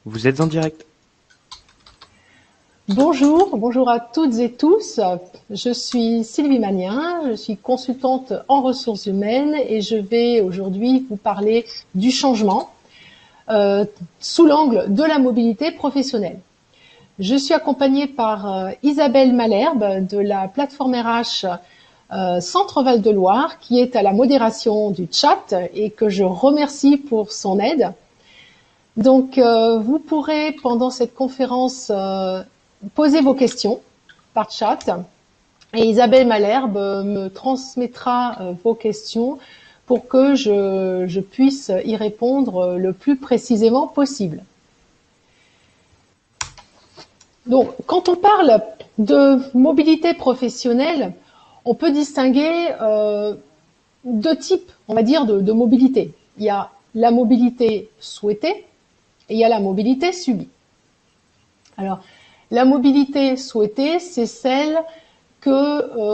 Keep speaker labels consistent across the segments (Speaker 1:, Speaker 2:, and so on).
Speaker 1: Vous êtes en direct.
Speaker 2: Bonjour, bonjour à toutes et tous. Je suis Sylvie Magnien, je suis consultante en ressources humaines et je vais aujourd'hui vous parler du changement sous l'angle de la mobilité professionnelle. Je suis accompagnée par Isabelle Malherbe de la plateforme RH Centre Val de Loire qui est à la modération du chat et que je remercie pour son aide. Donc vous pourrez pendant cette conférence poser vos questions par chat et Isabelle Malherbe me transmettra vos questions pour que je puisse y répondre le plus précisément possible. Donc, quand on parle de mobilité professionnelle, on peut distinguer deux types, on va dire, de mobilité. Il y a la mobilité souhaitée et il y a la mobilité subie. Alors, la mobilité souhaitée, c'est celle que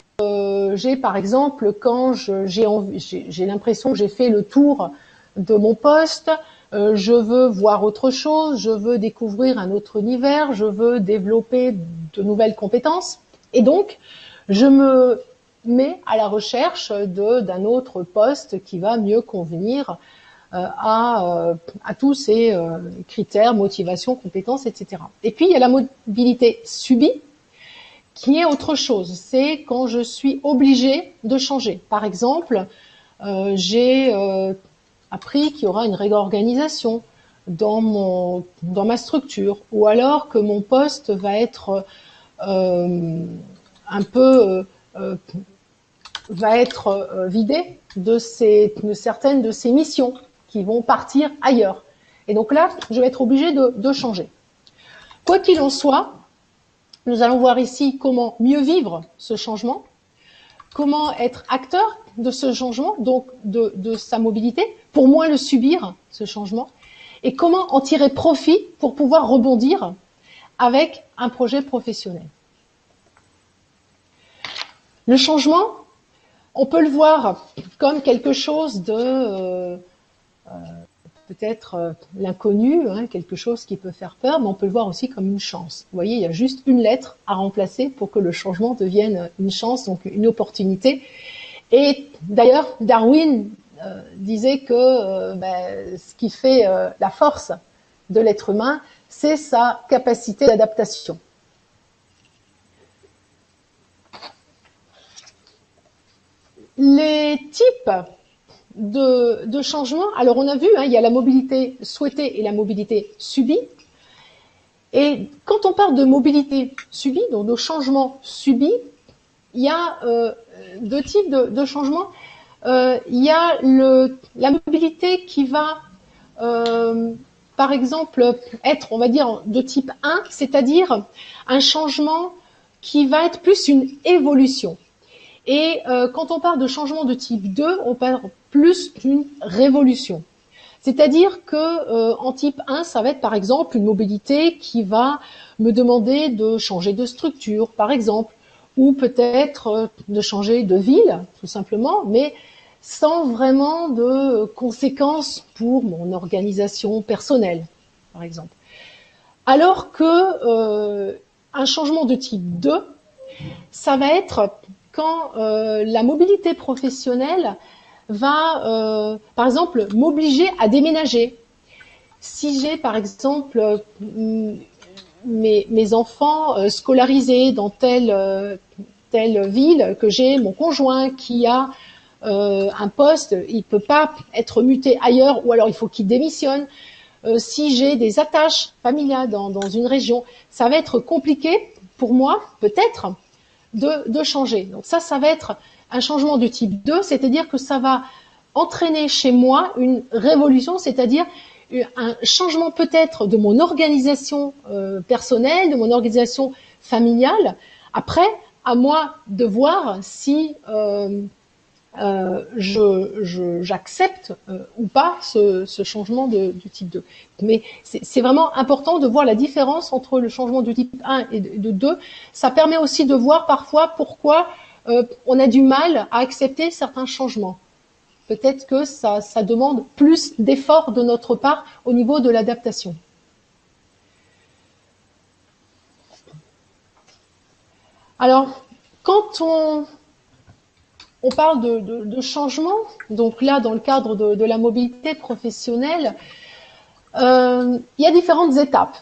Speaker 2: j'ai, par exemple, quand j'ai l'impression que j'ai fait le tour de mon poste, je veux voir autre chose, je veux découvrir un autre univers, je veux développer de nouvelles compétences. Et donc, je me mets à la recherche d'un autre poste qui va mieux convenir à tous ces critères, motivation, compétences, etc. Et puis, il y a la mobilité subie, qui est autre chose. C'est quand je suis obligée de changer. Par exemple, j'ai appris qu'il y aura une réorganisation dans ma structure, ou alors que mon poste va être va être vidé de certaines de ses missions qui vont partir ailleurs. Et donc là, je vais être obligée de changer. Quoi qu'il en soit, nous allons voir ici comment mieux vivre ce changement, comment être acteur de ce changement, donc de sa mobilité, pour moins le subir, ce changement, et comment en tirer profit pour pouvoir rebondir avec un projet professionnel. Le changement, on peut le voir comme quelque chose de peut-être l'inconnu, quelque chose qui peut faire peur, mais on peut le voir aussi comme une chance. Vous voyez, il y a juste une lettre à remplacer pour que le changement devienne une chance, donc une opportunité. Et d'ailleurs, Darwin disait que ce qui fait la force de l'être humain, c'est sa capacité d'adaptation. Les types de changement. Alors on a vu, il y a la mobilité souhaitée et la mobilité subie. Et quand on parle de mobilité subie, donc de changement subi, il y a deux types de changements. Il y a la mobilité qui va, par exemple, être, on va dire, de type 1, c'est-à-dire un changement qui va être plus une évolution. Et quand on parle de changement de type 2, on parle plus d'une révolution. C'est-à-dire que en type 1, ça va être par exemple une mobilité qui va me demander de changer de structure, par exemple, ou peut-être de changer de ville, tout simplement, mais sans vraiment de conséquences pour mon organisation personnelle, par exemple. Alors que un changement de type 2, ça va être quand la mobilité professionnelle va, par exemple, m'obliger à déménager. Si j'ai, par exemple, mes enfants scolarisés dans telle ville, que j'ai mon conjoint qui a un poste, il peut pas être muté ailleurs, ou alors il faut qu'il démissionne. Si j'ai des attaches familiales dans une région, ça va être compliqué pour moi, peut-être, de changer. Donc ça va être un changement de type 2, c'est-à-dire que ça va entraîner chez moi une révolution, c'est-à-dire un changement peut-être de mon organisation personnelle, de mon organisation familiale. Après, à moi de voir si j'accepte ou pas ce changement de type 2. Mais c'est vraiment important de voir la différence entre le changement de type 1 et de 2. Ça permet aussi de voir parfois pourquoi on a du mal à accepter certains changements. Peut-être que ça demande plus d'efforts de notre part au niveau de l'adaptation. Alors, quand on parle de changement, donc là, dans le cadre de la mobilité professionnelle, il y a différentes étapes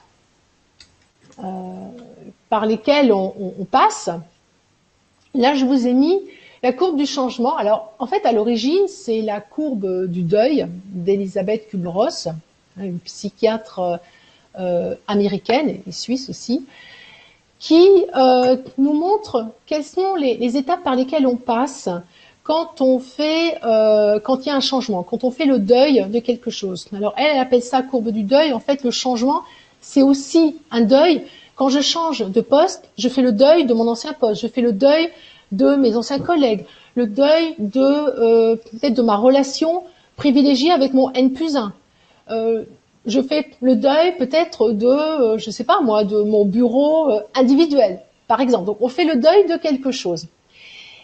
Speaker 2: par lesquelles on passe. Là, je vous ai mis la courbe du changement. Alors, en fait, à l'origine, c'est la courbe du deuil d'Elisabeth Kübler-Ross, une psychiatre américaine et suisse aussi, qui nous montre quelles sont les étapes par lesquelles on passe quand on fait, quand il y a un changement, quand on fait le deuil de quelque chose. Alors, elle appelle ça courbe du deuil. En fait, le changement, c'est aussi un deuil. Quand je change de poste, je fais le deuil de mon ancien poste, je fais le deuil de mes anciens collègues, le deuil de peut-être de ma relation privilégiée avec mon N+1. Je fais le deuil peut-être de, je sais pas moi, de mon bureau individuel, par exemple. Donc on fait le deuil de quelque chose.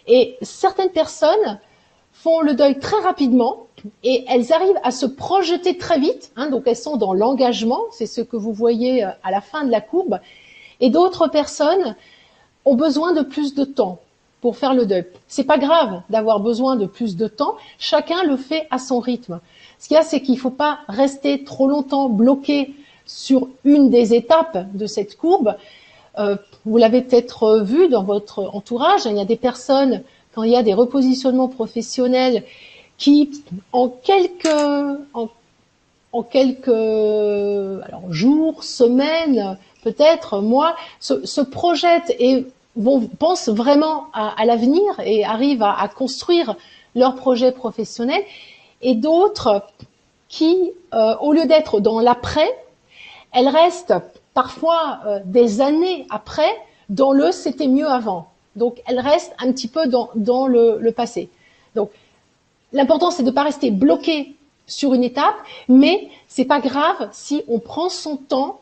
Speaker 2: Et certaines personnes font le deuil très rapidement et elles arrivent à se projeter très vite. Donc elles sont dans l'engagement, c'est ce que vous voyez à la fin de la courbe. Et d'autres personnes ont besoin de plus de temps pour faire le deuil. C'est pas grave d'avoir besoin de plus de temps. Chacun le fait à son rythme. Ce qu'il y a, c'est qu'il ne faut pas rester trop longtemps bloqué sur une des étapes de cette courbe. Vous l'avez peut-être vu dans votre entourage. Il y a des personnes, quand il y a des repositionnements professionnels, qui en quelques jours, semaines, peut-être mois, se projettent et pensent vraiment à l'avenir et arrivent à construire leur projet professionnel. Et d'autres qui, au lieu d'être dans l'après, elles restent parfois des années après dans le c'était mieux avant. Donc elles restent un petit peu dans le passé. Donc l'important c'est de ne pas rester bloqué sur une étape, mais c'est pas grave si on prend son temps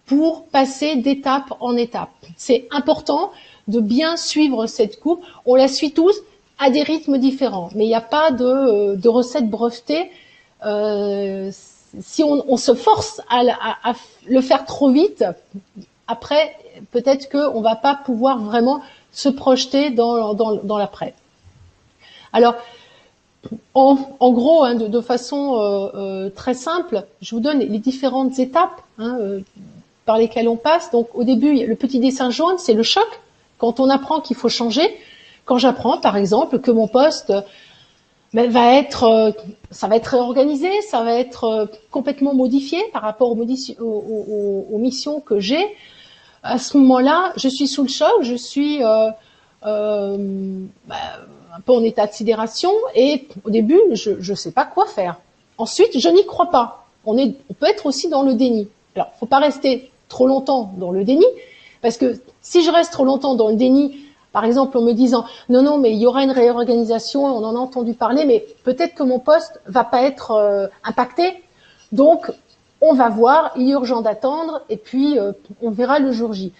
Speaker 2: pour passer d'étape en étape. C'est important de bien suivre cette courbe. On la suit tous à des rythmes différents, mais il n'y a pas de recette brevetée. Si on se force à le faire trop vite, après peut-être qu'on va pas pouvoir vraiment se projeter dans l'après. Alors en gros, de façon très simple, je vous donne les différentes étapes par lesquelles on passe. Donc au début, le petit dessin jaune, c'est le choc. Quand on apprend qu'il faut changer, quand j'apprends par exemple que mon poste ça va être réorganisé, ça va être complètement modifié par rapport aux missions que j'ai, à ce moment-là, je suis sous le choc, je suis un peu en état de sidération et au début, je sais pas quoi faire. Ensuite, je n'y crois pas. On peut être aussi dans le déni. Alors, faut pas rester trop longtemps dans le déni, parce que si je reste trop longtemps dans le déni, par exemple en me disant non mais il y aura une réorganisation, on en a entendu parler, mais peut-être que mon poste va pas être impacté, donc on va voir, il est urgent d'attendre et puis on verra le jour J.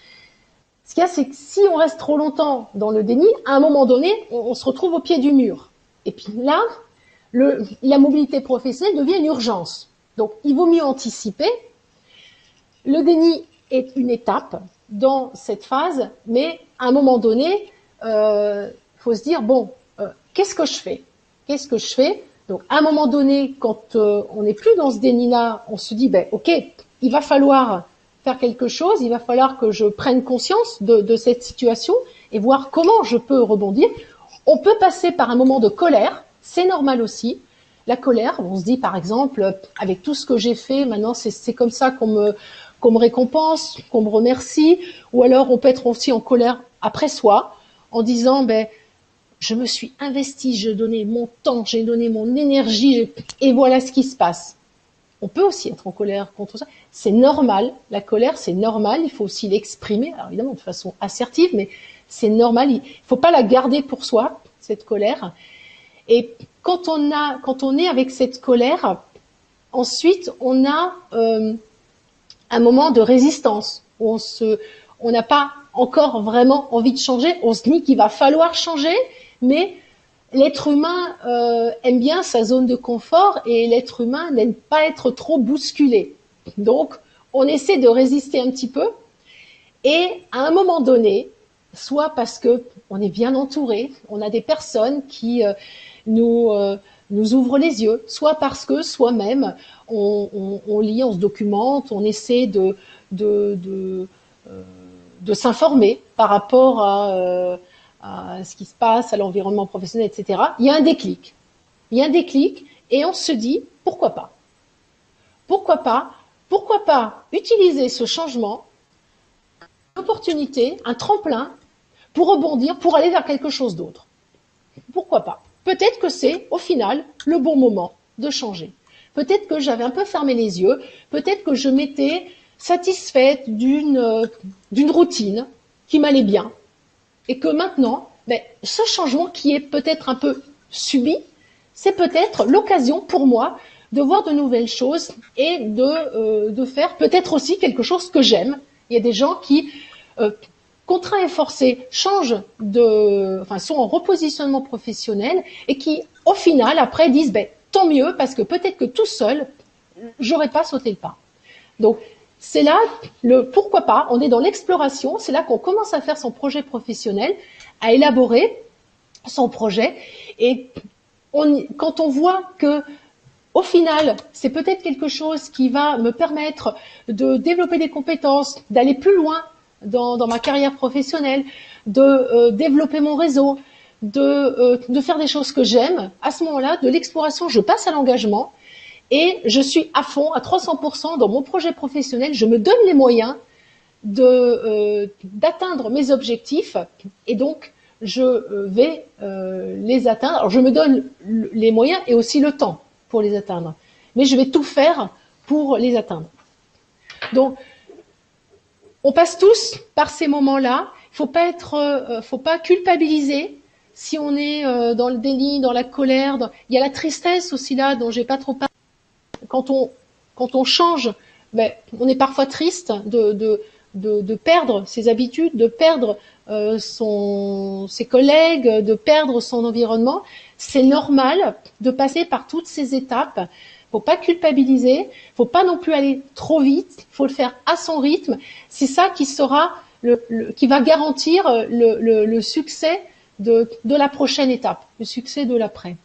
Speaker 2: Ce qu'il y a, c'est que si on reste trop longtemps dans le déni, à un moment donné, on se retrouve au pied du mur. Et puis là, la mobilité professionnelle devient une urgence. Donc il vaut mieux anticiper. Le déni est une étape dans cette phase, mais à un moment donné, faut se dire bon, qu'est-ce que je fais? Qu'est-ce que je fais? Donc à un moment donné, quand on n'est plus dans ce déni-là, on se dit ok, il va falloir faire quelque chose, il va falloir que je prenne conscience de cette situation et voir comment je peux rebondir. On peut passer par un moment de colère, c'est normal aussi. La colère, on se dit par exemple, avec tout ce que j'ai fait, maintenant c'est comme ça qu'on me récompense, qu'on me remercie, ou alors on peut être aussi en colère après soi, en disant je me suis investi, j'ai donné mon temps, j'ai donné mon énergie, et voilà ce qui se passe. On peut aussi être en colère contre ça. C'est normal, la colère c'est normal, il faut aussi l'exprimer, alors évidemment de façon assertive, mais c'est normal, il faut pas la garder pour soi, cette colère. Et quand on est avec cette colère, ensuite on a un moment de résistance où on n'a pas encore vraiment envie de changer, on se dit qu'il va falloir changer, mais l'être humain aime bien sa zone de confort et l'être humain n'aime pas être trop bousculé. Donc, on essaie de résister un petit peu et à un moment donné, soit parce que on est bien entouré, on a des personnes qui nous ouvrent les yeux, soit parce que soi-même on lit, on se documente, on essaie de, de, euh, de s'informer par rapport à ce qui se passe, à l'environnement professionnel, etc. Il y a un déclic. Il y a un déclic et on se dit pourquoi pas. Pourquoi pas? Pourquoi pas utiliser ce changement, une opportunité, un tremplin pour rebondir, pour aller vers quelque chose d'autre? Pourquoi pas? Peut-être que c'est, au final, le bon moment de changer. Peut-être que j'avais un peu fermé les yeux, peut-être que je m'étais satisfaite d'une routine qui m'allait bien, et que maintenant, ce changement qui est peut-être un peu subi, c'est peut-être l'occasion pour moi de voir de nouvelles choses et de faire peut-être aussi quelque chose que j'aime. Il y a des gens qui, contraints et forcés, sont en repositionnement professionnel et qui, au final, après disent tant mieux parce que peut-être que tout seul, j'aurais pas sauté le pas. Donc c'est là le pourquoi pas. On est dans l'exploration. C'est là qu'on commence à faire son projet professionnel, à élaborer son projet et quand on voit que au final, c'est peut-être quelque chose qui va me permettre de développer des compétences, d'aller plus loin dans ma carrière professionnelle, de développer mon réseau, de faire des choses que j'aime. À ce moment-là, de l'exploration, je passe à l'engagement et je suis à fond, à 300% dans mon projet professionnel. Je me donne les moyens d'atteindre mes objectifs et donc je vais les atteindre. Alors je me donne les moyens et aussi le temps pour les atteindre. Mais je vais tout faire pour les atteindre. Donc, on passe tous par ces moments-là. Faut pas culpabiliser si on est dans le déni, dans la colère. Il y a la tristesse aussi là dont j'ai pas trop parlé. Quand on change, on est parfois triste de perdre ses habitudes, de perdre ses collègues, de perdre son environnement. C'est normal de passer par toutes ces étapes. Faut pas culpabiliser, faut pas non plus aller trop vite, faut le faire à son rythme. C'est ça qui sera qui va garantir le succès de la prochaine étape, le succès de l'après.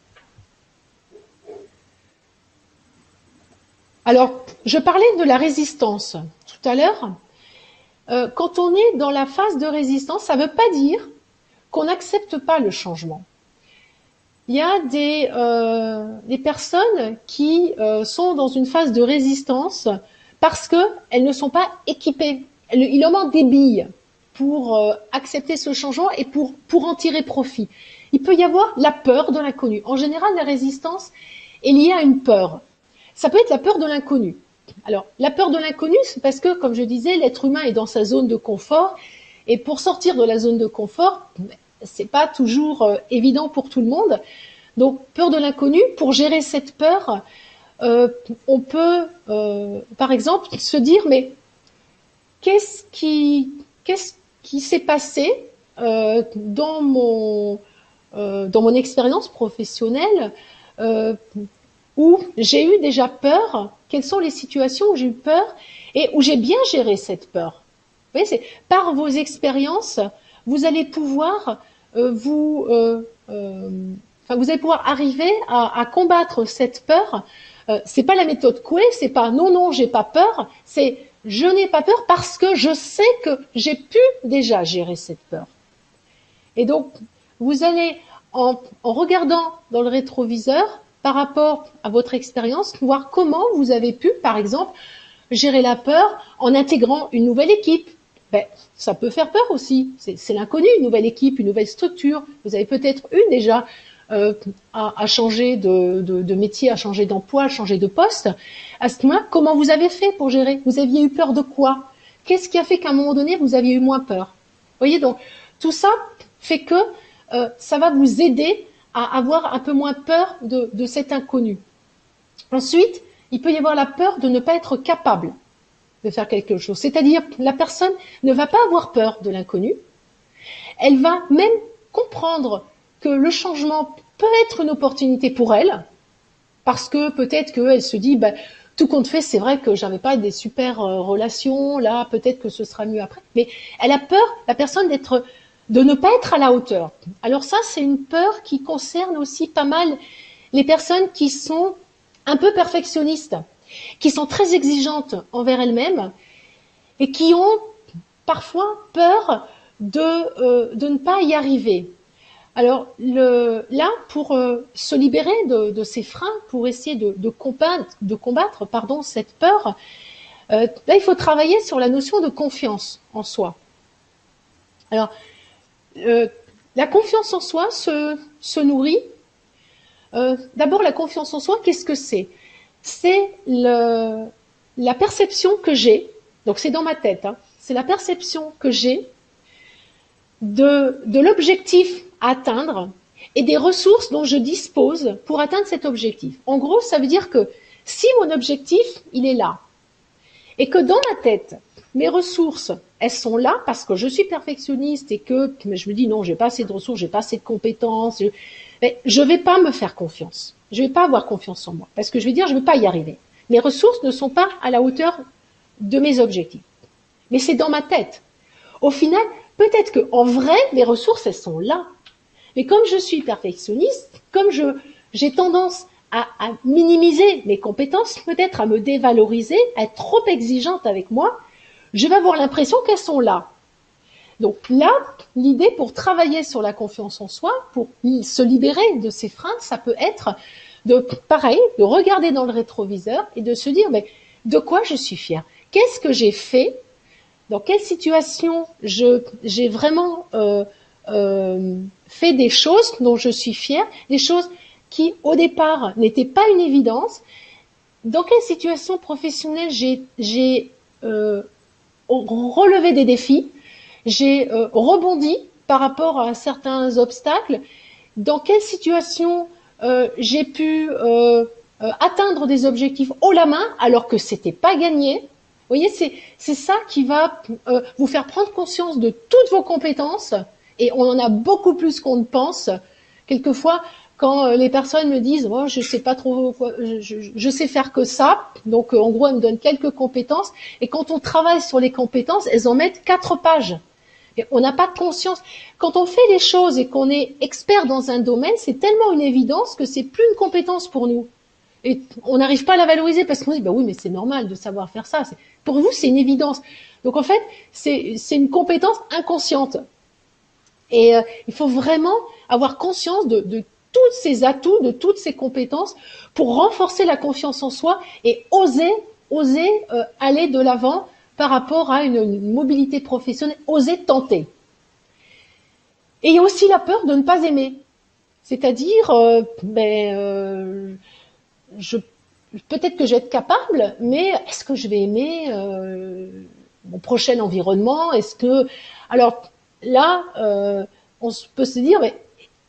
Speaker 2: Alors, je parlais de la résistance tout à l'heure. Quand on est dans la phase de résistance, ça ne veut pas dire qu'on n'accepte pas le changement. Il y a des personnes qui sont dans une phase de résistance parce qu'elles ne sont pas équipées. Il leur manque des billes pour accepter ce changement et pour en tirer profit. Il peut y avoir la peur de l'inconnu. En général, la résistance est liée à une peur. Ça peut être la peur de l'inconnu. Alors, la peur de l'inconnu, c'est parce que, comme je disais, l'être humain est dans sa zone de confort. Et pour sortir de la zone de confort, c'est pas toujours évident pour tout le monde. Donc, peur de l'inconnu, pour gérer cette peur, on peut, par exemple, se dire, mais qu'est-ce qui s'est passé dans mon expérience professionnelle où j'ai eu déjà peur? Quelles sont les situations où j'ai eu peur et où j'ai bien géré cette peur? Vous voyez, c'est par vos expériences, vous allez pouvoir vous allez pouvoir arriver à combattre cette peur. C'est pas la méthode Coué, c'est pas non, j'ai pas peur, c'est je n'ai pas peur parce que je sais que j'ai pu déjà gérer cette peur. Et donc, vous allez, en regardant dans le rétroviseur, par rapport à votre expérience, voir comment vous avez pu, par exemple, gérer la peur en intégrant une nouvelle équipe. Ça peut faire peur aussi. C'est l'inconnu, une nouvelle équipe, une nouvelle structure. Vous avez peut-être eu déjà à changer de métier, à changer d'emploi, à changer de poste. À ce moment-là, comment vous avez fait pour gérer? Vous aviez eu peur de quoi? Qu'est-ce qui a fait qu'à un moment donné, vous aviez eu moins peur? Vous voyez, donc, tout ça fait que ça va vous aider à avoir un peu moins peur de cet inconnu. Ensuite, il peut y avoir la peur de ne pas être capable de faire quelque chose. C'est-à-dire, la personne ne va pas avoir peur de l'inconnu. Elle va même comprendre que le changement peut être une opportunité pour elle, parce que peut-être qu'elle se dit, tout compte fait, c'est vrai que j'avais pas des super relations, là, peut-être que ce sera mieux après. Mais elle a peur, la personne, d'être de ne pas être à la hauteur. Alors ça, c'est une peur qui concerne aussi pas mal les personnes qui sont un peu perfectionnistes, qui sont très exigeantes envers elles-mêmes et qui ont parfois peur de ne pas y arriver. Alors là, pour se libérer de ces freins, pour essayer de combattre cette peur, là, il faut travailler sur la notion de confiance en soi. Alors, la confiance en soi se nourrit. D'abord, la confiance en soi, qu'est-ce que c'est? C'est la perception que j'ai, donc c'est dans ma tête, hein, c'est la perception que j'ai de l'objectif à atteindre et des ressources dont je dispose pour atteindre cet objectif. En gros, ça veut dire que si mon objectif, il est là, et que dans ma tête, mes ressources, elles sont là parce que je suis perfectionniste et que je me dis non, j'ai pas assez de ressources, j'ai pas assez de compétences, je vais pas me faire confiance. Je vais pas avoir confiance en moi parce que je vais dire je vais pas y arriver. Mes ressources ne sont pas à la hauteur de mes objectifs. Mais c'est dans ma tête. Au final, peut-être que en vrai, mes ressources, elles sont là. Mais comme je suis perfectionniste, comme j'ai tendance à minimiser mes compétences, peut-être à me dévaloriser, à être trop exigeante avec moi, je vais avoir l'impression qu'elles sont là. Donc là, l'idée pour travailler sur la confiance en soi, pour se libérer de ces freins, ça peut être de regarder dans le rétroviseur et de se dire, mais de quoi je suis fière? Qu'est-ce que j'ai fait? Dans quelle situation j'ai vraiment fait des choses dont je suis fière, des choses qui au départ n'étaient pas une évidence? Dans quelle situation professionnelle j'ai relevé des défis? J'ai rebondi par rapport à certains obstacles? Dans quelle situation j'ai pu atteindre des objectifs haut la main alors que c'était pas gagné? Vous voyez, c'est ça qui va vous faire prendre conscience de toutes vos compétences, et on en a beaucoup plus qu'on ne pense. Quelquefois, quand les personnes me disent oh, je sais pas trop quoi, je sais faire que ça, donc en gros elles me donnent quelques compétences, et quand on travaille sur les compétences, elles en mettent 4 pages. Et on n'a pas conscience. Quand on fait les choses et qu'on est expert dans un domaine, c'est tellement une évidence que c'est plus une compétence pour nous. Et on n'arrive pas à la valoriser parce qu'on dit bah oui, mais c'est normal de savoir faire ça. Pour vous, c'est une évidence. Donc en fait, c'est une compétence inconsciente. Et il faut vraiment avoir conscience de tous ces atouts, de toutes ces compétences pour renforcer la confiance en soi et oser aller de l'avant par rapport à une mobilité professionnelle, oser tenter. Et il y a aussi la peur de ne pas aimer. C'est-à-dire, peut-être que je vais être capable, mais est-ce que je vais aimer mon prochain environnement? Est-ce que, alors là, on peut se dire, mais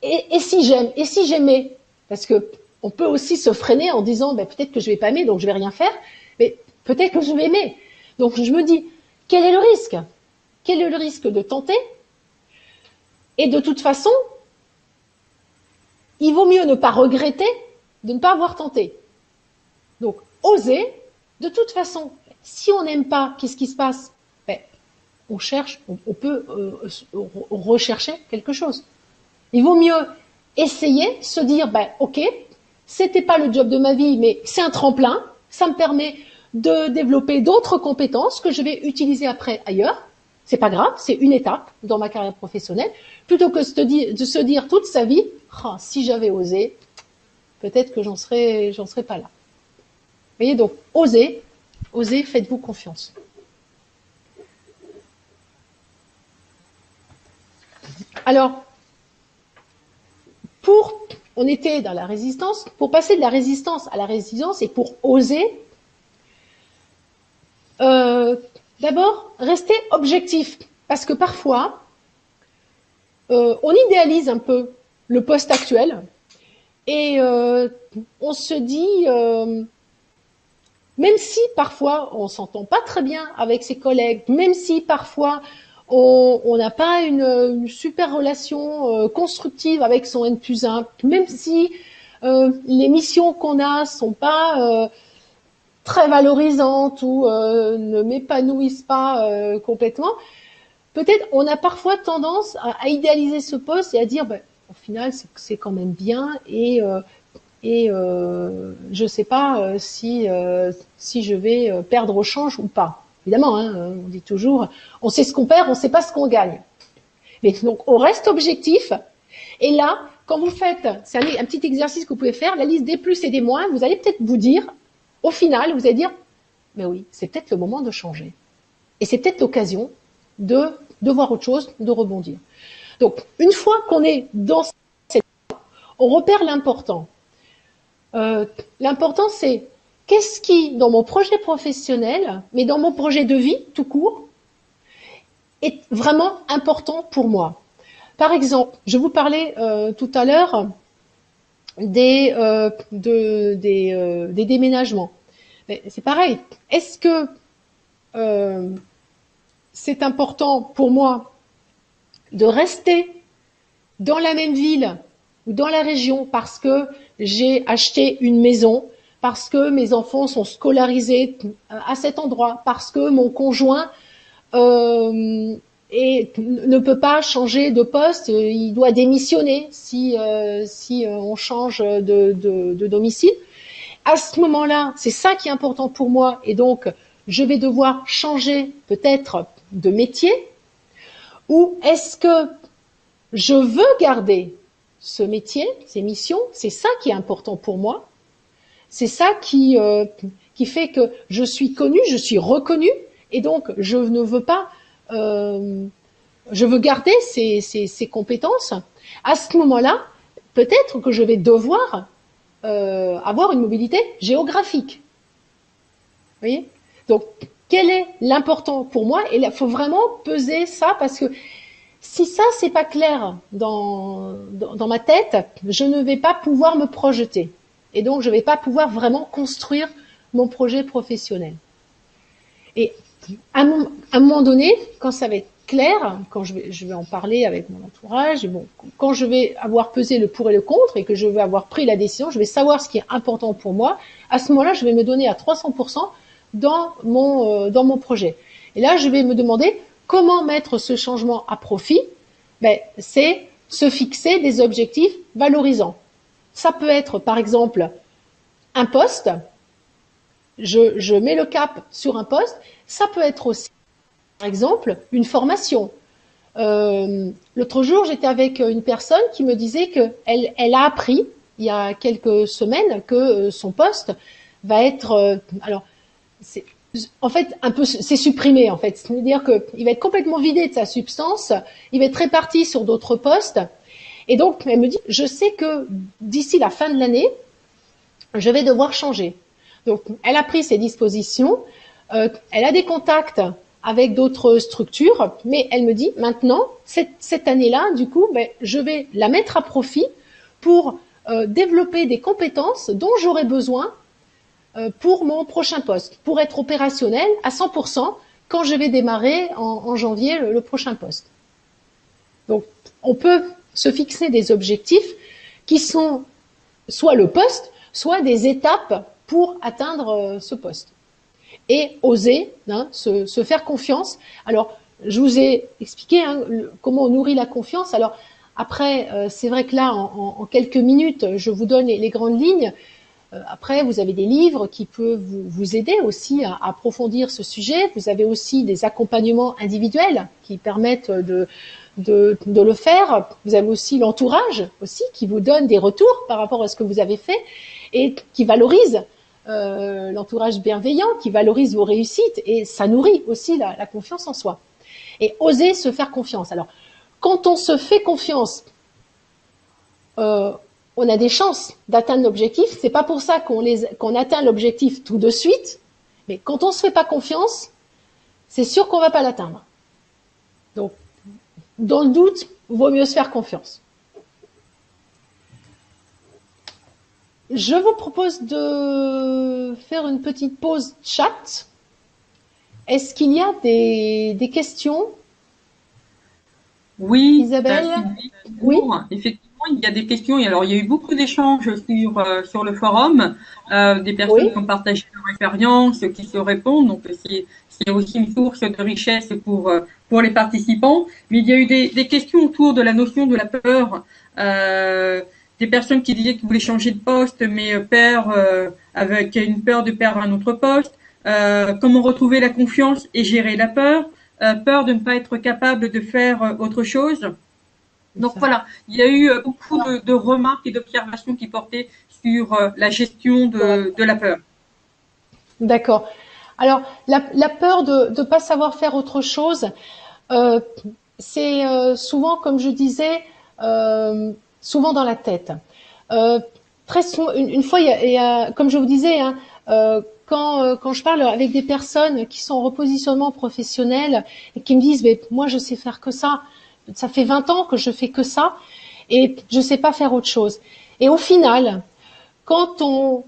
Speaker 2: et si j'aime, et si j'aimais? Parce que on peut aussi se freiner en disant, peut-être que je vais pas aimer, donc je vais rien faire, mais peut-être que je vais aimer. Donc je me dis, quel est le risque? Quel est le risque de tenter? Et de toute façon, il vaut mieux ne pas regretter de ne pas avoir tenté. Donc, oser, de toute façon, si on n'aime pas, qu'est-ce qui se passe? On cherche, on peut rechercher quelque chose. Il vaut mieux essayer, se dire, ok, c'était pas le job de ma vie, mais c'est un tremplin, ça me permet de développer d'autres compétences que je vais utiliser après ailleurs. C'est pas grave, c'est une étape dans ma carrière professionnelle, plutôt que de se dire toute sa vie, si j'avais osé, peut-être que j'en serais pas là. Vous voyez, donc, osez, faites-vous confiance. Alors, on était dans la résistance, pour passer de la résistance à la résilience et pour oser, d'abord, rester objectif. Parce que parfois, on idéalise un peu le poste actuel et on se dit, même si parfois on s'entend pas très bien avec ses collègues, même si parfois on n'a pas une super relation constructive avec son N+1, même si les missions qu'on a sont pas très valorisantes ou ne m'épanouissent pas complètement, peut-être on a parfois tendance à idéaliser ce poste et à dire, ben, au final, c'est quand même bien je sais pas si je vais perdre au change ou pas. Évidemment, hein, on dit toujours, on sait ce qu'on perd, on sait pas ce qu'on gagne. Mais donc, on reste objectif. Et là, quand vous faites, c'est un petit exercice que vous pouvez faire, la liste des plus et des moins, vous allez peut-être vous dire, au final, vous allez dire, mais oui, c'est peut-être le moment de changer. Et c'est peut-être l'occasion de voir autre chose, de rebondir. Donc, une fois qu'on est dans cette, on repère l'important. L'important, c'est qu'est-ce qui, dans mon projet professionnel, mais dans mon projet de vie, tout court, est vraiment important pour moi. Par exemple, je vous parlais tout à l'heure des déménagements. C'est pareil. Est-ce que c'est important pour moi de rester dans la même ville ou dans la région parce que j'ai acheté une maison, parce que mes enfants sont scolarisés à cet endroit, parce que mon conjoint ne peut pas changer de poste, il doit démissionner si on change de domicile. À ce moment-là, c'est ça qui est important pour moi, et donc je vais devoir changer peut-être de métier, ou est-ce que je veux garder ce métier, ces missions, c'est ça qui est important pour moi, c'est ça qui fait que je suis connue, je suis reconnue, et donc je ne veux pas, je veux garder ces compétences. À ce moment-là, peut-être que je vais devoir avoir une mobilité géographique. Vous voyez ? Donc, quel est l'important pour moi ? Et il faut vraiment peser ça, parce que si ça, c'est pas clair dans ma tête, je ne vais pas pouvoir me projeter. Et donc, je ne vais pas pouvoir vraiment construire mon projet professionnel. Et à un moment donné, quand ça va être clair, quand je vais en parler avec mon entourage, et bon, quand je vais avoir pesé le pour et le contre et que je vais avoir pris la décision, je vais savoir ce qui est important pour moi. À ce moment-là, je vais me donner à 300% dans mon projet. Et là, je vais me demander comment mettre ce changement à profit. Ben, c'est se fixer des objectifs valorisants. Ça peut être, par exemple, un poste. Je mets le cap sur un poste. Ça peut être aussi, par exemple, une formation. L'autre jour, j'étais avec une personne qui me disait qu'elle a appris, il y a quelques semaines, que son poste va être... en fait, un peu, c'est supprimé, en fait. C'est-à-dire qu'il va être complètement vidé de sa substance, il va être réparti sur d'autres postes. Et donc, elle me dit, je sais que d'ici la fin de l'année, je vais devoir changer. Donc, elle a pris ses dispositions, elle a des contacts avec d'autres structures, mais elle me dit, maintenant, cette année-là, du coup, je vais la mettre à profit pour développer des compétences dont j'aurai besoin pour mon prochain poste, pour être opérationnel à 100% quand je vais démarrer en janvier le prochain poste. Donc, on peut se fixer des objectifs qui sont soit le poste, soit des étapes pour atteindre ce poste. Et oser se faire confiance. Alors, je vous ai expliqué comment on nourrit la confiance. Alors, après, c'est vrai que là, en quelques minutes, je vous donne les grandes lignes. Après, vous avez des livres qui peuvent vous aider aussi à approfondir ce sujet. Vous avez aussi des accompagnements individuels qui permettent de le faire. Vous avez aussi l'entourage aussi qui vous donne des retours par rapport à ce que vous avez fait et qui valorise l'entourage bienveillant, qui valorise vos réussites, et ça nourrit aussi la confiance en soi. Et oser se faire confiance. Alors, quand on se fait confiance, on a des chances d'atteindre l'objectif. C'est pas pour ça qu'on atteint l'objectif tout de suite, mais quand on se fait pas confiance, c'est sûr qu'on va pas l'atteindre. Donc, dans le doute, vaut mieux se faire confiance. Je vous propose de faire une petite pause chat. Est-ce qu'il y a des questions?
Speaker 1: Oui,
Speaker 2: Isabelle?
Speaker 1: oui, effectivement, il y a des questions. Et alors, il y a eu beaucoup d'échanges sur le forum, des personnes qui ont partagé leur expériences qui se répondent, donc c'est aussi une source de richesse pour les participants. Mais il y a eu des questions autour de la notion de la peur. Des personnes qui disaient qu'ils voulaient changer de poste, mais avec une peur de perdre un autre poste. Comment retrouver la confiance et gérer la peur. Peur de ne pas être capable de faire autre chose. Donc voilà, il y a eu beaucoup de remarques et d'observations qui portaient sur la gestion de la peur.
Speaker 2: D'accord. Alors, la peur de ne pas savoir faire autre chose, c'est souvent, comme je disais, souvent dans la tête. Très souvent, une fois, il y a, comme je vous disais, hein, quand je parle avec des personnes qui sont en repositionnement professionnel et qui me disent, mais moi, je sais faire que ça fait 20 ans que je fais que ça et je sais pas faire autre chose. Et au final, quand on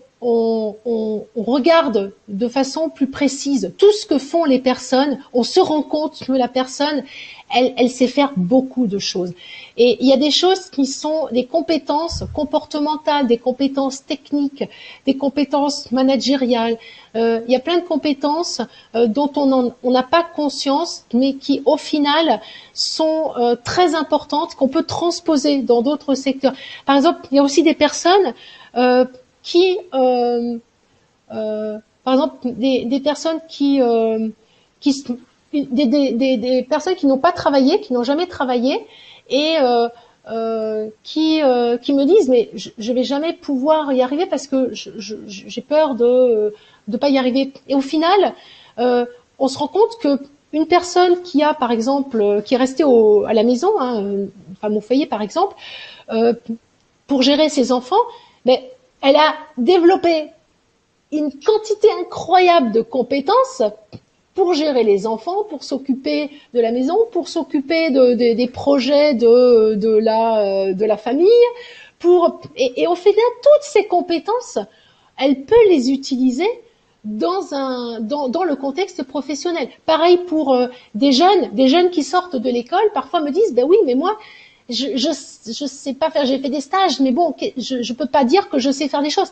Speaker 2: regarde de façon plus précise tout ce que font les personnes, on se rend compte que la personne, elle sait faire beaucoup de choses. Et il y a des choses qui sont des compétences comportementales, des compétences techniques, des compétences managériales. Il y a plein de compétences dont on n'a pas conscience, mais qui au final sont très importantes, qu'on peut transposer dans d'autres secteurs. Par exemple, il y a aussi des personnes qui, par exemple, des personnes des personnes qui n'ont pas travaillé, qui n'ont jamais travaillé, et qui me disent mais je vais jamais pouvoir y arriver parce que j'ai peur de pas y arriver. Et au final, on se rend compte que une personne qui a, par exemple, qui est restée à la maison, hein, une femme au foyer par exemple, pour gérer ses enfants, mais elle a développé une quantité incroyable de compétences pour gérer les enfants, pour s'occuper de la maison, pour s'occuper des projets de la famille, et au final, toutes ces compétences, elle peut les utiliser dans le contexte professionnel. Pareil pour des jeunes qui sortent de l'école, parfois me disent, ben oui, mais moi, je sais pas faire, j'ai fait des stages, mais bon, je peux pas dire que je sais faire des choses.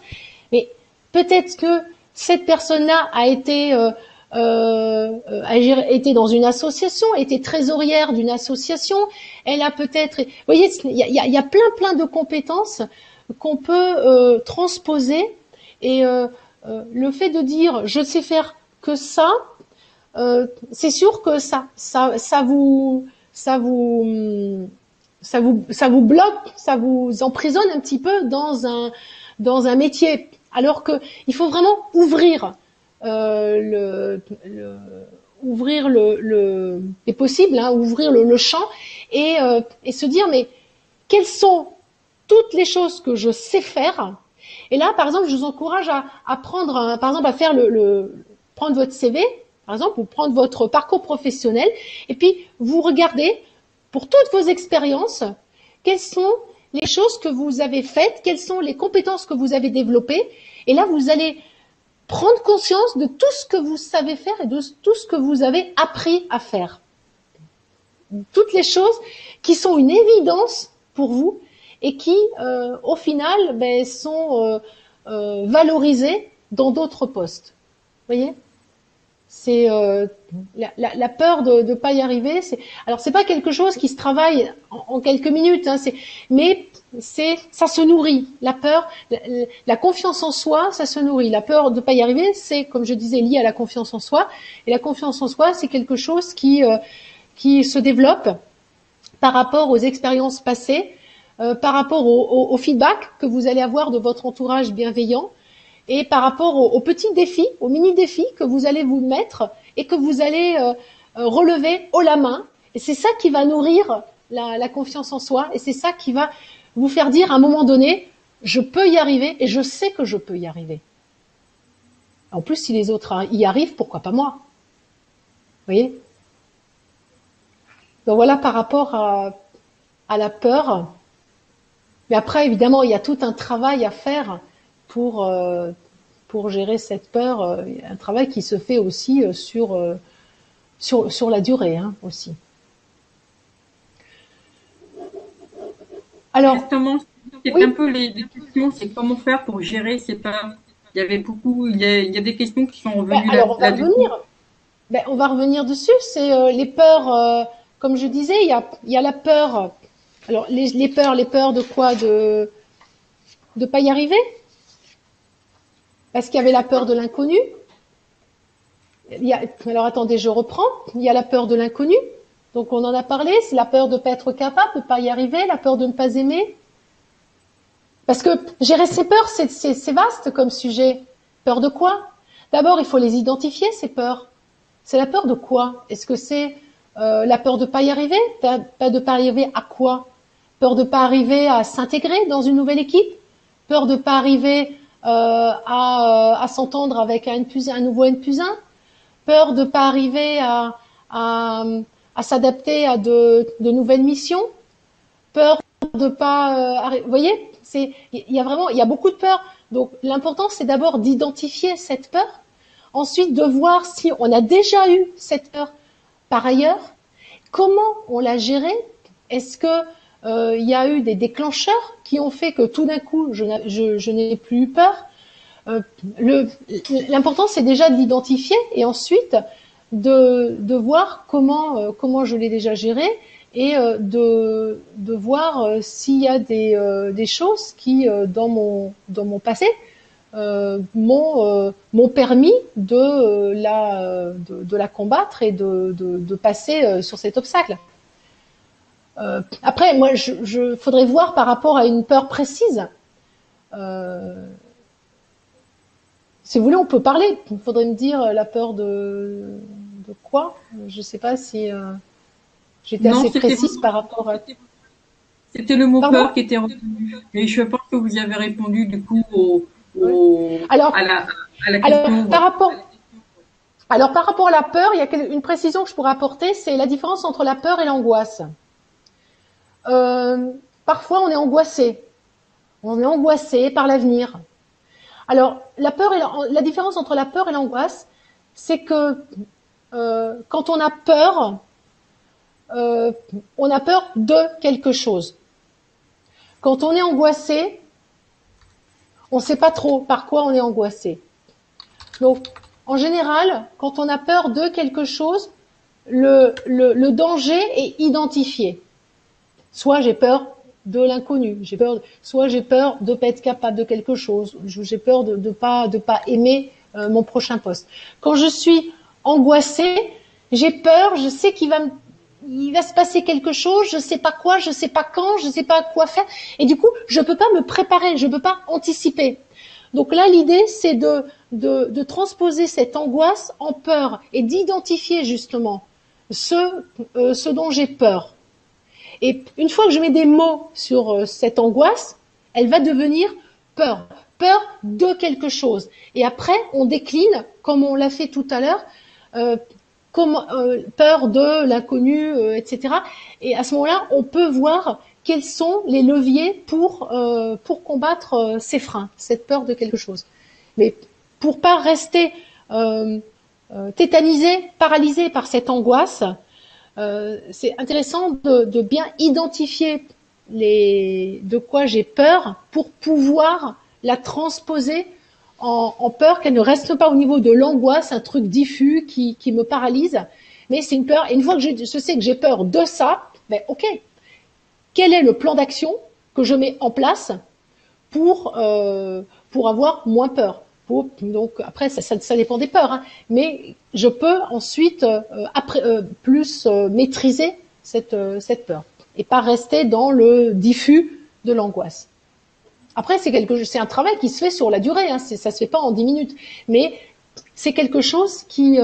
Speaker 2: Mais peut-être que cette personne-là a été dans une association, était trésorière d'une association. Elle a peut-être, vous voyez, il y a plein de compétences qu'on peut transposer. Et le fait de dire je sais faire que ça, c'est sûr que ça vous bloque, ça vous emprisonne un petit peu dans un métier. Alors que il faut vraiment ouvrir les possibles, hein, ouvrir le champ et se dire mais quelles sont toutes les choses que je sais faire. Et là, par exemple, je vous encourage à prendre, par exemple, à faire prendre votre CV, par exemple, ou prendre votre parcours professionnel, et puis vous regardez pour toutes vos expériences, quelles sont les choses que vous avez faites, quelles sont les compétences que vous avez développées, et là, vous allez prendre conscience de tout ce que vous savez faire et de tout ce que vous avez appris à faire. Toutes les choses qui sont une évidence pour vous et qui, au final, sont valorisées dans d'autres postes. Vous voyez ? C'est la peur de pas y arriver. Alors c'est pas quelque chose qui se travaille en quelques minutes, hein, mais ça se nourrit. La peur, la confiance en soi, ça se nourrit. La peur de pas y arriver, c'est comme je disais lié à la confiance en soi. Et la confiance en soi, c'est quelque chose qui se développe par rapport aux expériences passées, par rapport au feedback que vous allez avoir de votre entourage bienveillant. Et par rapport aux petits défis, aux mini-défis que vous allez vous mettre et que vous allez relever haut la main. Et c'est ça qui va nourrir la confiance en soi et c'est ça qui va vous faire dire à un moment donné, je peux y arriver et je sais que je peux y arriver. En plus, si les autres y arrivent, pourquoi pas moi ? Vous voyez ? Donc voilà par rapport à la peur. Mais après, évidemment, il y a tout un travail à faire pour gérer cette peur, un travail qui se fait aussi sur la durée, hein, aussi.
Speaker 1: Alors, justement, c'est un peu les questions, c'est comment faire pour gérer ces peurs. il y avait beaucoup, il y a des questions qui sont revenues
Speaker 2: Alors
Speaker 1: là-dessus.
Speaker 2: on va revenir dessus. C'est les peurs, comme je disais, il y a la peur. Alors les peurs de quoi? De pas y arriver, parce qu'il y avait la peur de l'inconnu. Alors attendez, je reprends. Il y a la peur de l'inconnu. Donc on en a parlé. C'est la peur de pas être capable, de pas y arriver, la peur de ne pas aimer. Parce que gérer ses peurs, c'est vaste comme sujet. Peur de quoi? D'abord, il faut les identifier, ces peurs. C'est la peur de quoi? Est-ce que c'est la peur de pas y arriver? Pas de pas arriver à quoi? Peur de pas arriver à s'intégrer dans une nouvelle équipe? Peur de pas arriver à s'entendre avec un nouveau N+1? Peur de pas arriver à s'adapter à de nouvelles missions? Peur de pas, vous voyez, il y a beaucoup de peurs. Donc l'important c'est d'abord d'identifier cette peur, ensuite de voir si on a déjà eu cette peur par ailleurs, comment on l'a gérée, est-ce que il y a eu des déclencheurs qui ont fait que tout d'un coup je n'ai plus eu peur. L'important c'est déjà de l'identifier et ensuite de voir comment je l'ai déjà géré et de voir s'il y a des choses qui dans mon passé m'ont permis de la combattre et de passer sur cet obstacle. Après, moi, je faudrait voir par rapport à une peur précise. Si vous voulez, on peut parler. Il faudrait me dire la peur de quoi. Je sais pas si j'étais
Speaker 1: Non,
Speaker 2: assez précise par rapport à.
Speaker 1: c'était le mot
Speaker 2: Pardon?
Speaker 1: peur qui était revenu. Et je pense que vous y avez répondu du coup
Speaker 2: Ouais. Alors,
Speaker 1: à la
Speaker 2: alors
Speaker 1: question.
Speaker 2: par rapport à la peur, il y a une précision que je pourrais apporter, c'est la différence entre la peur et l'angoisse. Parfois, on est angoissé. On est angoissé par l'avenir. Alors, la différence entre la peur et l'angoisse, c'est que quand on a peur de quelque chose. Quand on est angoissé, on ne sait pas trop par quoi on est angoissé. Donc, en général, quand on a peur de quelque chose, le danger est identifié. Soit j'ai peur de l'inconnu, soit j'ai peur de pas être capable de quelque chose, j'ai peur de pas aimer mon prochain poste. Quand je suis angoissée, j'ai peur, je sais qu'il va se passer quelque chose, je sais pas quoi, je sais pas quand, je sais pas quoi faire, et du coup, je peux pas me préparer, je peux pas anticiper. Donc là, l'idée, c'est de transposer cette angoisse en peur et d'identifier justement ce dont j'ai peur. Et une fois que je mets des mots sur cette angoisse, elle va devenir peur. Peur de quelque chose. Et après, on décline, comme on l'a fait tout à l'heure, peur de l'inconnu, etc. Et à ce moment-là, on peut voir quels sont les leviers pour combattre ces freins, cette peur de quelque chose. Mais pour pas rester tétanisé, paralysé par cette angoisse, c'est intéressant de bien identifier de quoi j'ai peur pour pouvoir la transposer en peur, qu'elle ne reste pas au niveau de l'angoisse, un truc diffus qui me paralyse, mais c'est une peur. Et une fois que je sais que j'ai peur de ça, ben ok, quel est le plan d'action que je mets en place pour avoir moins peur? Donc après, ça dépend des peurs, hein, mais je peux ensuite plus maîtriser cette peur et pas rester dans le diffus de l'angoisse. Après, c'est un travail qui se fait sur la durée, hein, ça se fait pas en 10 minutes, mais c'est quelque chose qui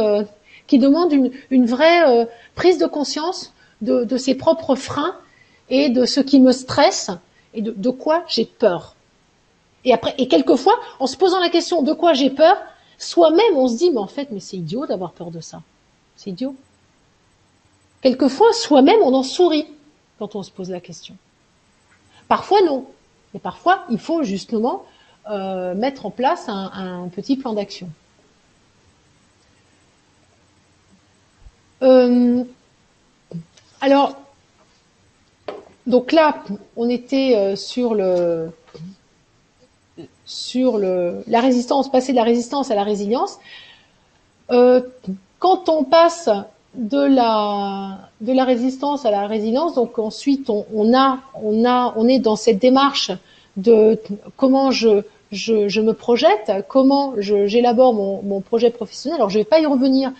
Speaker 2: demande une vraie prise de conscience de ses propres freins et de ce qui me stresse et de quoi j'ai peur. Et quelquefois, en se posant la question de quoi j'ai peur, soi-même on se dit mais c'est idiot d'avoir peur de ça. C'est idiot. Quelquefois, soi-même on en sourit quand on se pose la question. Parfois non. Mais parfois, il faut justement mettre en place un petit plan d'action. Alors, donc là, on était sur sur la résistance, passer de la résistance à la résilience. Quand on passe de la résistance à la résilience, donc ensuite on est dans cette démarche de comment je me projette, comment j'élabore mon projet professionnel. Alors je vais pas y revenir